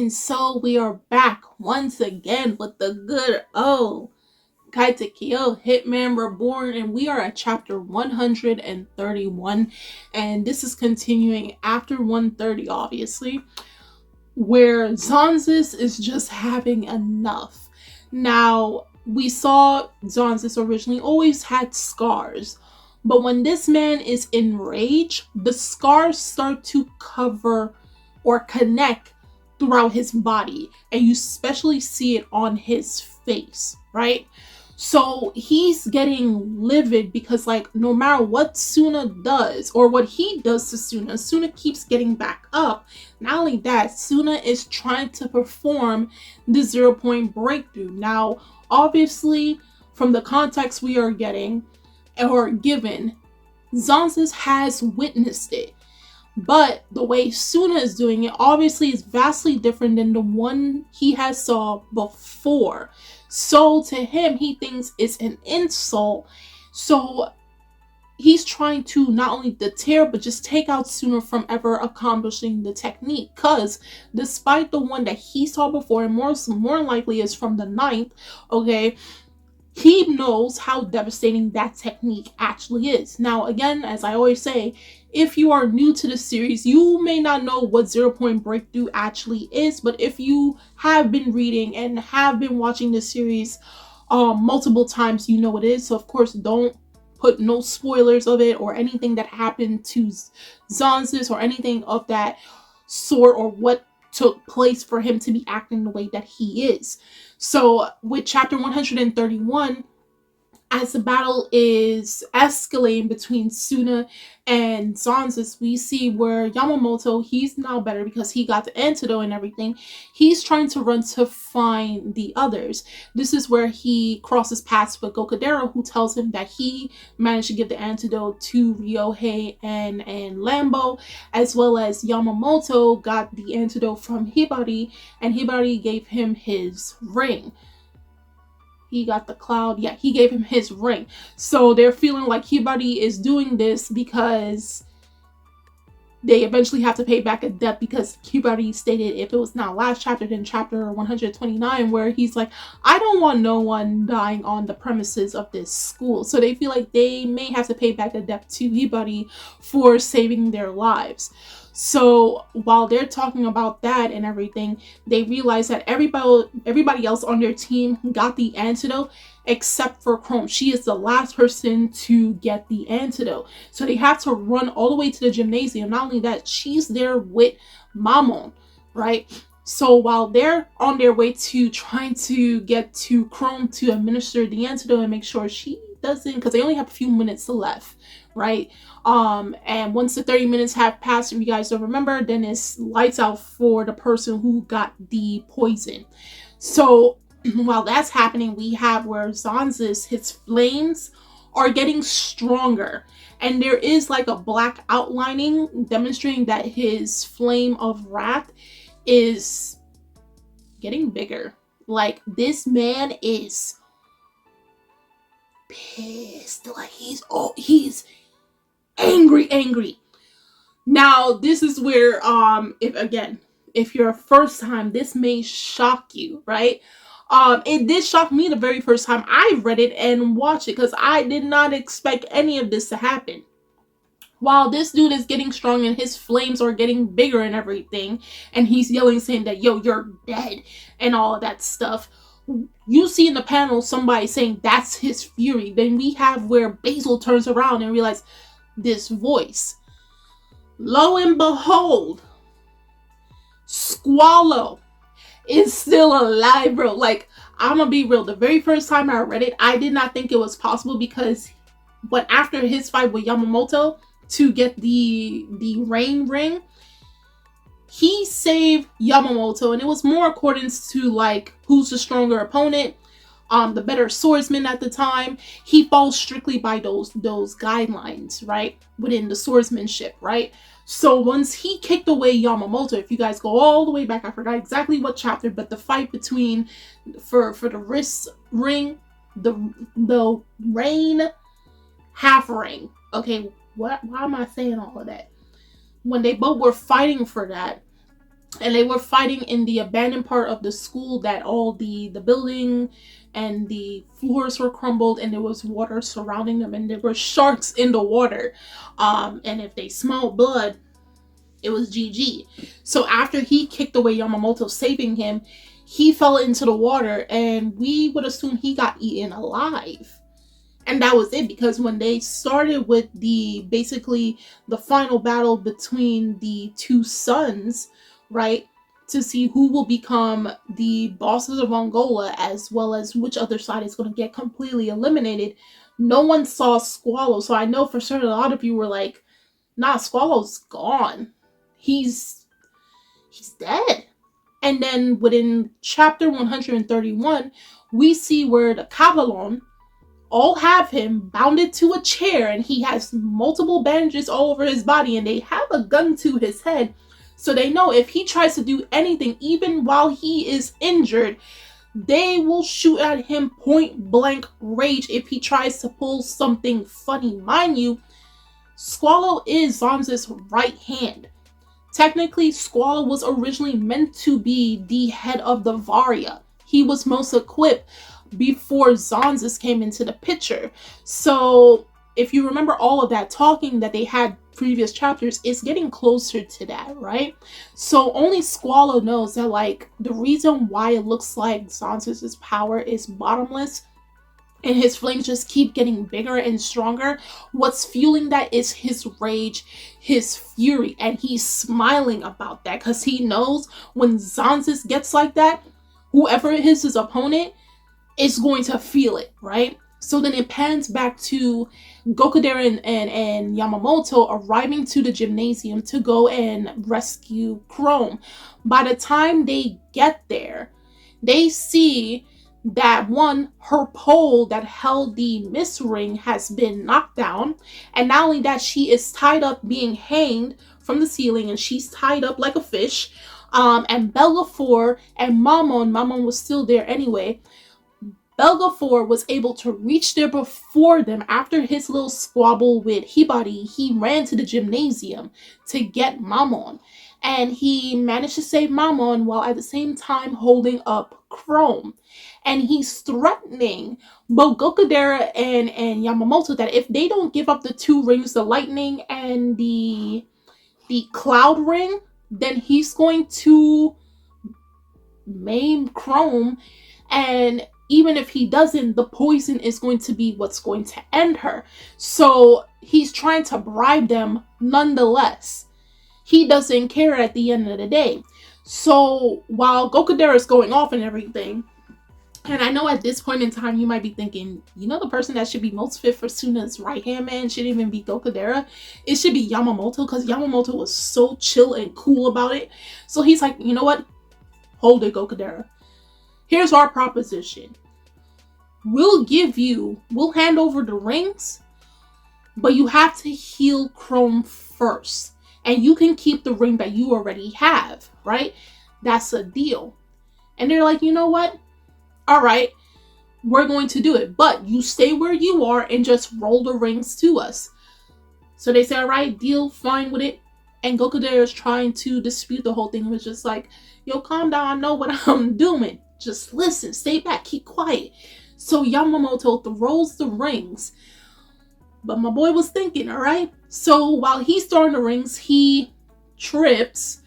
And so we are back once again with the good old Katekyo Hitman REBORN, and we are at chapter 131, and this is continuing after 130, obviously, where XANXUS is just having enough. Now, we saw XANXUS originally always had scars, but when this man is enraged, the scars start to cover or connect throughout his body, and you especially see it on his face, right? So he's getting livid because, like, no matter what Suna does or what he does to Suna keeps getting back up. Not only that, Suna is trying to perform the 0-point breakthrough. Now, obviously, from the context we are getting or given, XANXUS has witnessed it. But the way Suna is doing it obviously is vastly different than the one he has saw before. So to him, he thinks it's an insult. So he's trying to not only deter, but just take out Suna from ever accomplishing the technique. Because despite the one that he saw before, and more likely is from the 9th, okay, he knows how devastating that technique actually is. Now, again, as I always say, if you are new to the series, you may not know what 0-point breakthrough actually is, but if you have been reading and have been watching the series multiple times, you know what it is. So, of course, don't put no spoilers of it or anything that happened to XANXUS or anything of that sort, or what took place for him to be acting the way that he is. So with chapter 131, as the battle is escalating between Suna and XANXUS, we see where Yamamoto, he's now better because he got the antidote and everything. He's trying to run to find the others. This is where he crosses paths with Gokudera, who tells him that he managed to give the antidote to Ryohei and Lambo, as well as Yamamoto got the antidote from Hibari, and Hibari gave him his ring. He got the cloud. Yeah, he gave him his ring. So they're feeling like Hibari is doing this because they eventually have to pay back a debt, because Hibari stated, if it was not last chapter, then chapter 129, where he's like, I don't want no one dying on the premises of this school. So they feel like they may have to pay back a debt to Hibari for saving their lives. So while they're talking about that and everything, they realize that everybody else on their team got the antidote except for Chrome. She is the last person to get the antidote. So they have to run all the way to the gymnasium. Not only that, she's there with Mamon, right? So while they're on their way to trying to get to Chrome to administer the antidote and make sure she doesn't, because they only have a few minutes left, right? And once the 30 minutes have passed, if you guys don't remember, then it's lights out for the person who got the poison. So while that's happening, we have where XANXUS, his flames are getting stronger, and there is like a black outlining demonstrating that his flame of wrath is getting bigger. Like, this man is pissed. Like, he's angry. Now, this is where if you're a first time, this may shock you, right? It did shock me the very first time I read it and watched it, because I did not expect any of this to happen. While this dude is getting strong and his flames are getting bigger and everything, and he's yelling, saying that, yo, you're dead, and all of that stuff, you see in the panel somebody saying that's his fury. Then we have where Basil turns around and realizes this voice. Lo and behold, Squallow is still alive, bro. Like, I'm gonna be real. The very first time I read it, I did not think it was possible, because after his fight with Yamamoto to get the rain ring, he saved Yamamoto, and it was more accordance to like who's the stronger opponent, the better swordsman at the time. He falls strictly by those guidelines, right, within the swordsmanship, right? So once he kicked away Yamamoto, if you guys go all the way back, I forgot exactly what chapter, but the fight between for the wrist ring, the rain half ring. Okay, why am I saying all of that? When they both were fighting for that, and they were fighting in the abandoned part of the school that all the building and the floors were crumbled, and there was water surrounding them, and there were sharks in the water. And if they smelled blood, it was GG. So after he kicked away Yamamoto, saving him, he fell into the water, and we would assume he got eaten alive. And that was it, because when they started with basically the final battle between the two sons, right, to see who will become the bosses of Angola, as well as which other side is going to get completely eliminated, no one saw Squalo. So I know for certain a lot of you were like, nah, Squalo's gone. He's dead. And then within chapter 131, we see where the Cavalon all have him bounded to a chair, and he has multiple bandages all over his body, and they have a gun to his head. So they know if he tries to do anything, even while he is injured, they will shoot at him point blank rage if he tries to pull something funny. Mind you, Squalo is XANXUS' right hand. Technically, Squalo was originally meant to be the head of the Varia. He was most equipped before XANXUS came into the picture. So if you remember all of that talking that they had previous chapters, it's getting closer to that, right? So only Squalo knows that, like, the reason why it looks like XANXUS' power is bottomless and his flames just keep getting bigger and stronger, what's fueling that is his rage, his fury, and he's smiling about that because he knows when XANXUS gets like that, whoever is his opponent is going to feel it, right? So then it pans back to Gokudera and Yamamoto arriving to the gymnasium to go and rescue Chrome. By the time they get there, they see that her pole that held the Miss Ring has been knocked down, and not only that, she is tied up, being hanged from the ceiling, and she's tied up like a fish. And Belgafor and Mamon was still there anyway. Belgafor was able to reach there before them. After his little squabble with Hibari, he ran to the gymnasium to get Mamon, and he managed to save Mamon while at the same time holding up Chrome. And he's threatening both Gokudera and Yamamoto that if they don't give up the two rings, the lightning and the cloud ring, then he's going to maim Chrome. And even if he doesn't, the poison is going to be what's going to end her. So he's trying to bribe them nonetheless. He doesn't care at the end of the day. So while Gokudera is going off and everything, and I know at this point in time you might be thinking, you know, the person that should be most fit for Suna's right hand man shouldn't even be Gokudera. It should be Yamamoto, because Yamamoto was so chill and cool about it. So he's like, you know what? Hold it, Gokudera. Here's our proposition. We'll hand over the rings, but you have to heal Chrome first. And you can keep the ring that you already have, right? That's a deal. And they're like, you know what? All right, we're going to do it. But you stay where you are and just roll the rings to us. So they say, all right, deal, fine with it. And Gokudera is trying to dispute the whole thing. It was just like, yo, calm down. I know what I'm doing. Just listen, stay back, keep quiet. So Yamamoto throws the rings. But my boy was thinking, all right? So while he's throwing the rings, he trips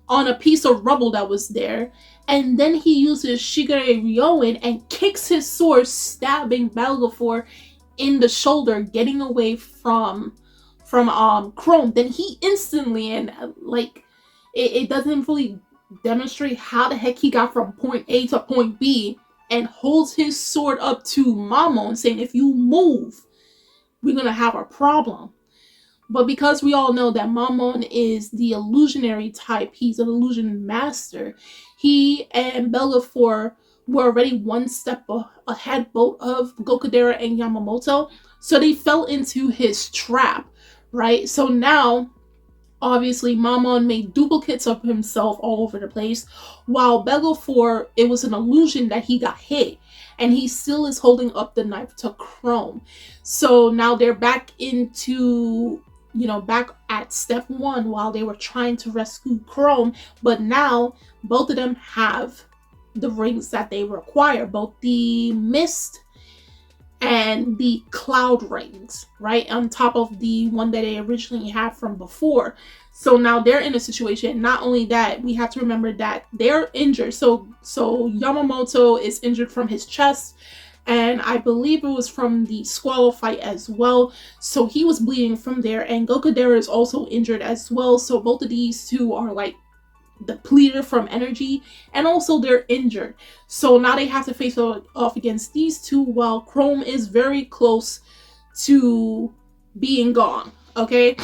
on a piece of rubble that was there. And then he uses Shigure Ryoen and kicks his sword, stabbing Belgafor in the shoulder, getting away from Chrome. Then he instantly, and like, it doesn't fully demonstrate how the heck he got from point A to point B, and holds his sword up to Mamon, saying, if you move, we're going to have a problem. But because we all know that Mamon is the illusionary type, he's an illusion master, he and Belgafor were already one step ahead both of Gokudera and Yamamoto, so they fell into his trap, right? So now, obviously, Mamon made duplicates of himself all over the place, while Belgafor, it was an illusion that he got hit, and he still is holding up the knife to Chrome. So now they're back into back at step 1 while they were trying to rescue Chrome. But now both of them have the rings that they require, both the mist and the cloud rings, right, on top of the one that they originally had from before. So now they're in a situation. Not only that, we have to remember that they're injured. So Yamamoto is injured from his chest, and I believe it was from the Squallow fight as well. So he was bleeding from there, and Gokudera is also injured as well. So both of these two are like depleted from energy, and also they're injured. So now they have to face off against these two while Chrome is very close to being gone. Okay.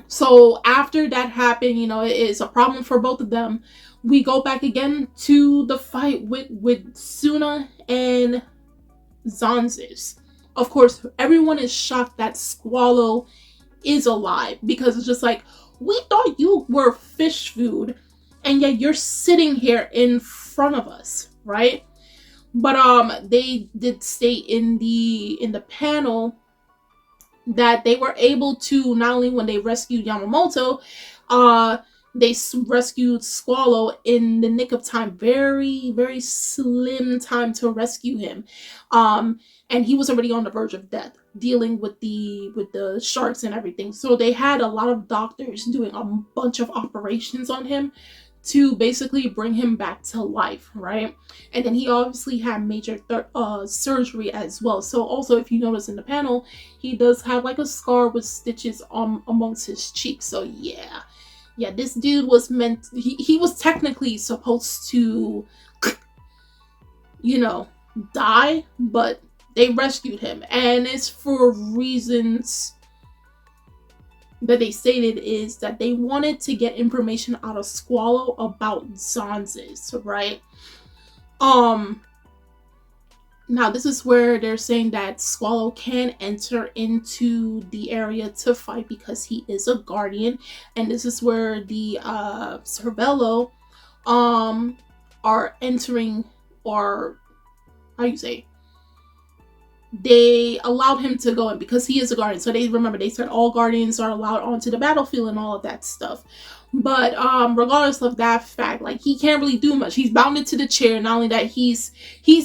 So after that happened, it is a problem for both of them. We go back again to the fight with Suna and XANXUS. Of course, everyone is shocked that Squallow is alive, because it's just like, we thought you were fish food, and yet you're sitting here in front of us, right? But they did state in the panel that they were able to, not only when they rescued Yamamoto, they rescued Squallow in the nick of time. Very, very slim time to rescue him. And he was already on the verge of death, dealing with the sharks and everything. So they had a lot of doctors doing a bunch of operations on him to basically bring him back to life, right? And then he obviously had major surgery as well. So also, if you notice in the panel, he does have like a scar with stitches amongst his cheeks. So yeah, this dude was he was technically supposed to die, but they rescued him, and it's for reasons that they stated is that they wanted to get information out of Squallow about XANXUS, right? Now this is where they're saying that Squallow can enter into the area to fight because he is a guardian, and this is where the Cervello are entering, or how you say, they allowed him to go in because he is a guardian. So they said all guardians are allowed onto the battlefield and all of that stuff. But regardless of that fact, like, he can't really do much. He's bounded to the chair. Not only that, he's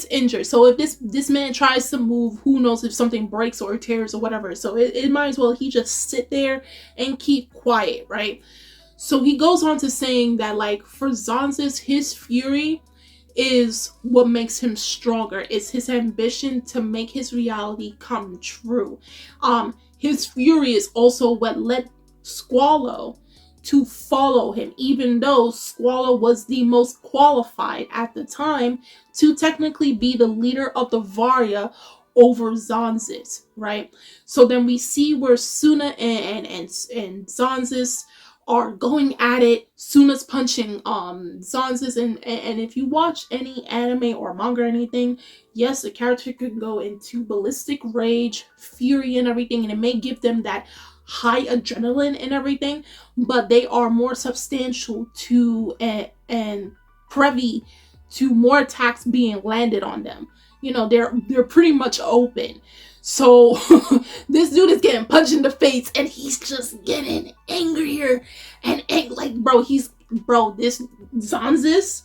injured. So if this man tries to move, who knows if something breaks or tears or whatever. So it might as well he just sit there and keep quiet, right? So he goes on to saying that, like, for XANXUS, his fury is what makes him stronger. It's his ambition to make his reality come true. His fury is also what led Squallow to follow him, even though Squallow was the most qualified at the time to technically be the leader of the Varia over XANXUS, right? So then we see where Suna and XANXUS are going at it. Suna's punching XANXUS, and if you watch any anime or manga or anything, yes, the character can go into ballistic rage, fury, and everything, and it may give them that high adrenaline and everything, but they are more substantial to and privy to more attacks being landed on them. They're pretty much open. So this dude is getting punched in the face, and he's just getting angrier and like, this XANXUS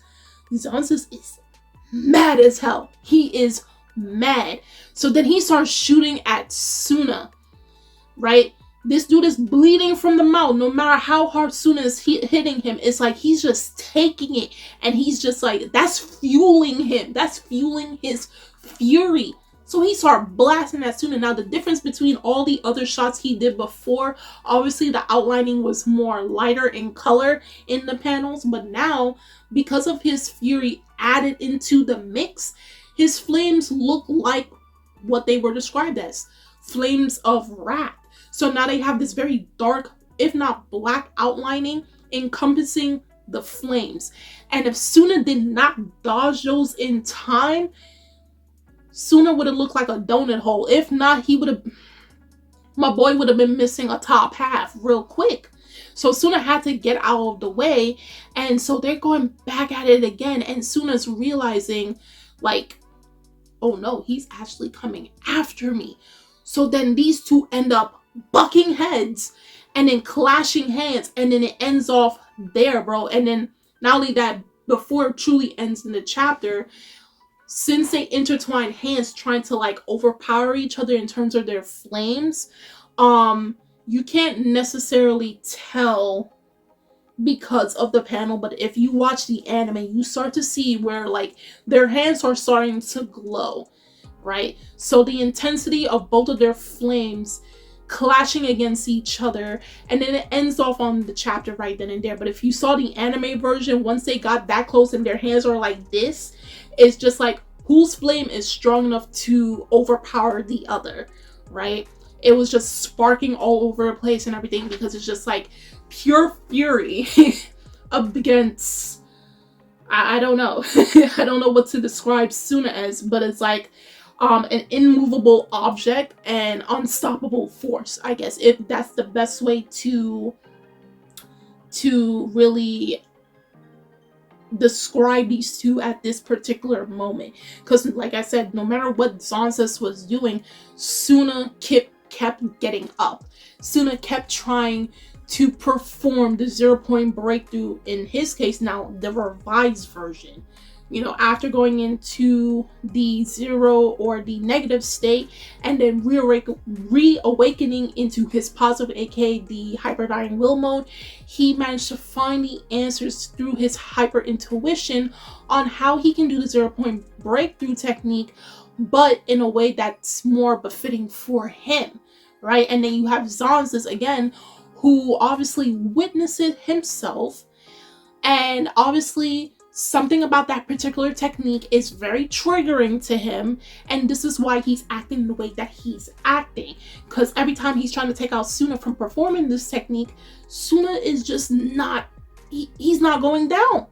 is mad as hell. He is mad. So then he starts shooting at Suna, right? This dude is bleeding from the mouth. No matter how hard Suna is hitting him, it's like he's just taking it, and he's just like, that's fueling him. That's fueling his fury. So he started blasting at Suna. Now, the difference between all the other shots he did before, obviously the outlining was more lighter in color in the panels, but now, because of his fury added into the mix, his flames look like what they were described as, flames of wrath. So now they have this very dark, if not black, outlining encompassing the flames. And if Suna did not dodge those in time, Suna would have looked like a donut hole. If not, my boy would have been missing a top half real quick. So Suna had to get out of the way, and so they're going back at it again, and Suna's realizing, like, oh no, he's actually coming after me. So then these two end up bucking heads and then clashing hands, and then it ends off there, bro. And then not only that, before it truly ends in the chapter, since they intertwine hands trying to like overpower each other in terms of their flames, you can't necessarily tell because of the panel, but if you watch the anime, you start to see where like their hands are starting to glow, right? So the intensity of both of their flames clashing against each other, and then it ends off on the chapter right then and there. But if you saw the anime version, once they got that close and their hands are like this, it's just like whose flame is strong enough to overpower the other, right? It was just sparking all over the place and everything, because it's just like pure fury against, I don't know. I don't know what to describe Suna as, but it's like an immovable object and unstoppable force, I guess, if that's the best way to really describe these two at this particular moment. Because like I said, no matter what XANXUS was doing, Suna kept getting up. Suna kept trying to perform the 0-point breakthrough, in his case now the revised version. You know, after going into the 0 or the negative state, and then reawakening into his positive, aka the hyperdying will mode, he managed to find the answers through his hyper intuition on how he can do the 0-point breakthrough technique, but in a way that's more befitting for him, right? And then you have XANXUS again, who obviously witnessed it himself, and obviously something about that particular technique is very triggering to him, and this is why he's acting the way that he's acting. Because every time he's trying to take out Suna from performing this technique, Suna is just not, he's not going down.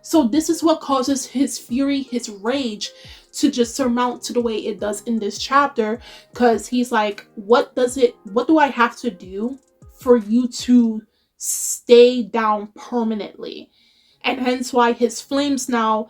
So this is what causes his fury, his rage, to just surmount to the way it does in this chapter, because he's like, what do I have to do for you to stay down permanently? And hence why his flames now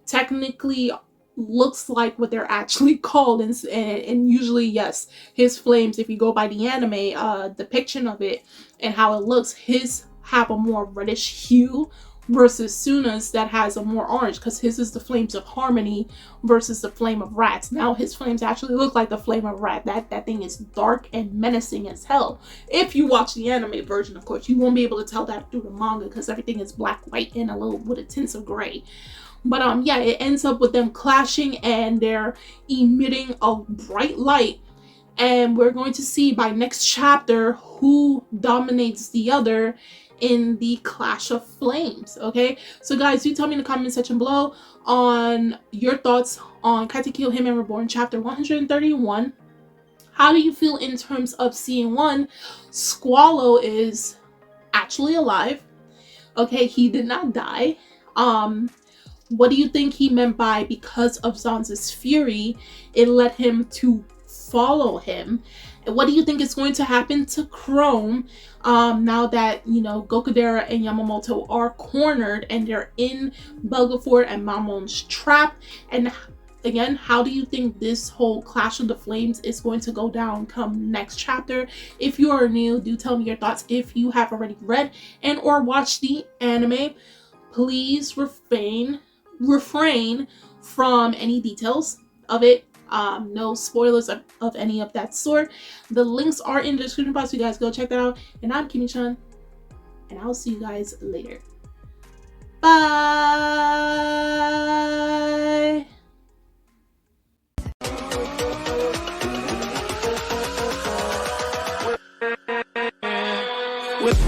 technically looks like what they're actually called. And usually, yes, his flames, if you go by the anime depiction of it and how it looks, his have a more reddish hue versus Suna's that has a more orange, because his is the flames of harmony versus the flame of rats. Now his flames actually look like the flame of rat. That thing is dark and menacing as hell. If you watch the anime version, of course, you won't be able to tell that through the manga, because everything is black, white, and a little with a tints of gray. But yeah, it ends up with them clashing, and they're emitting a bright light. And we're going to see by next chapter who dominates the other in the clash of flames. Okay, so guys, do tell me in the comment section below on your thoughts on Katekyo Hitman REBORN chapter 131. How do you feel in terms of seeing, one, Squallow is actually alive? Okay, he did not die. What do you think he meant by, because of XANXUS' fury, it led him to follow him? And what do you think is going to happen to Chrome now that, you know, Gokudera and Yamamoto are cornered and they're in Belgafort and Mamon's trap? And again, how do you think this whole Clash of the Flames is going to go down come next chapter? If you are new, do tell me your thoughts. If you have already read and or watched the anime, please refrain from any details of it. No spoilers of any of that sort. The links are in the description box, so you guys go check that out. And I'm Kimi-chan, and I'll see you guys later. Bye! With